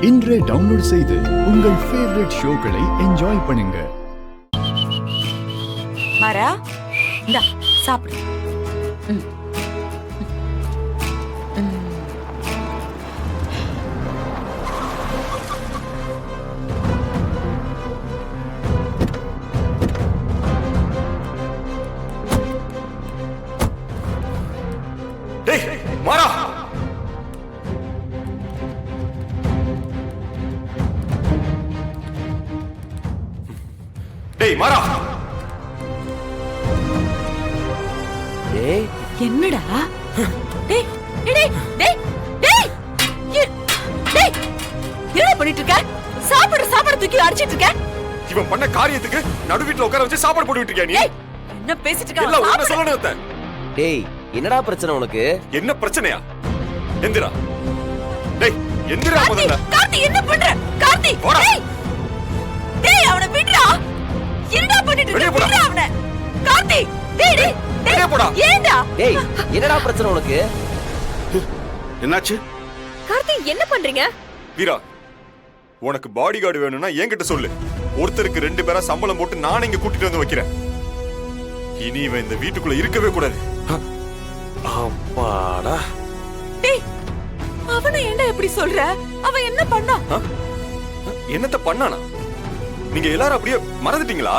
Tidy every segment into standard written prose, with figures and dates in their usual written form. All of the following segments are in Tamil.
இன்றே டவுன்லோட் செய்து உங்கள் ஃபேவரட் ஷோக்களை என்ஜாய் பண்ணுங்க. மாறா, இந்தா சாப்பிடு. டேய் மாறா, டேய் மாறா, டேய் என்னடா? டேய் டேய் டேய் டேய் டேய் என்ன பண்ணிட்டு இருக்க? சாப்பாடு தூக்கி அடிச்சிட்டு இருக்க. இவன் பண்ண காரியத்துக்கு நடு வீட்ல உட்கார வச்சு சாப்பாடு போட்டுட்டு இருக்கியா நீ? என்ன பேசிட்டு இருக்க? எல்லாம் உன்ன சொல்லணும் அத்தை. டேய் என்னடா பிரச்சனை உனக்கு? என்ன பிரச்சனையா? எந்திரா. டேய் எந்திரா முதல்ல. கார்த்தி என்ன பண்ற? கார்த்தி டேய் டேய் அவனை விடுடா. என்னடா பண்ணிட்டு இருக்க? விடுடா அவனை. கார்த்தி டேய் டேய் வெளிய போடா. ஏண்டா? டேய் என்னடா பிரச்சனை உனக்கு? என்னாச்சு? கார்த்தி என்ன பண்றீங்க? வீரா, உனக்கு பாடி கார்டு வேணும்னா என்கிட்ட சொல்லு. ஒருத்தருக்கு 2 பேரா சம்பளம் போட்டு நான் இங்க கூட்டிட்டு வந்து வைக்கிறேன். இனி இவன் இந்த வீட்டுக்குள்ள இருக்கவே கூடாது. அப்பாடா. டேய் அவனை ஏன்டா இப்படி சொல்ற? அவன் என்ன பண்ணா? என்னத்த பண்ணானா? நீங்க எல்லாரும் அப்படியே மறந்துட்டீங்களா?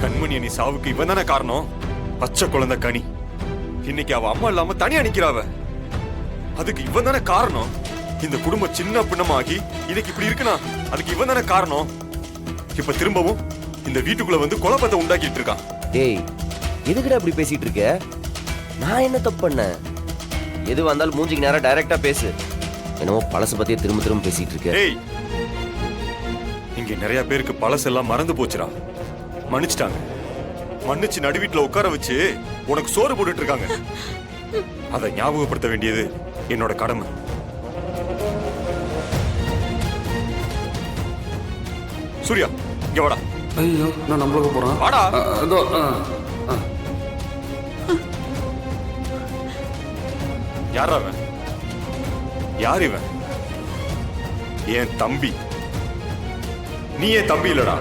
கண்மணி நீ சாவுக்கு இவன் தானே காரணம். பச்சை குழந்தை கனி இன்னைக்கு அவ அம்மா இல்லாம தனியா நிக்கிறாவ. அதுக்கு இவன் தானே காரணம். இந்த குடும்பம் சின்ன பின்னமாகி இன்னைக்கு இப்படி இருக்குனா அதுக்கு இவன் தானே காரணம். இப்ப திரும்பவும் இந்த வீட்டுக்குள்ள வந்து குழப்பத்தை உண்டாக்கிட்டு இருக்கான். டேய் எதுக்குடா இப்படி பேசிட்டு இருக்க? நான் என்ன தப்பு பண்ணேன்? எது வந்தாலும் மூஞ்சிக்கு நேரா டைரக்டா பேசு. என்னமோ பழச பத்தியே திரும்ப திரும்ப பேசிட்டு இருக்க. டேய் இங்க நிறைய பேருக்கு பழசெல்லாம் மறந்து போச்சுடா. மன்னிச்சிட்டாங்க. மன்னிச்சு நடு வீட்டுல உட்கார வச்சு உனக்கு சோறு போட்டுட்டு இருக்காங்க. அதை ஞாபகப்படுத்த வேண்டியது என்னோட கடமை. சூர்யா இங்க வாடா. ஐயோ நான் நம்மளுக்கு போறேன். வாடா. இதோ யாரா அவன்? யார் இவன்? என் தம்பி. நீ என் தம்பி இல்லடா.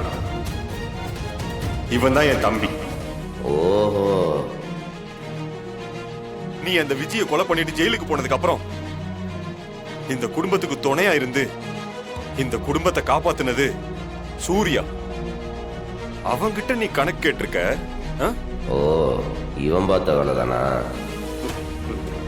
இவன் தான் என் தம்பி. ஓஹோ. நீ அந்த விஜயை கொலை பண்ணிட்டு ஜெயிலுக்கு போனதுக்கு அப்புறம் இந்த குடும்பத்துக்கு துணையா இருந்து இந்த குடும்பத்தை காப்பாத்துனது சூர்யா. அவங்கிட்ட நீ கணக்கு கேட்டிருக்க. ஓ இவன் பார்த்த வேலை தானா?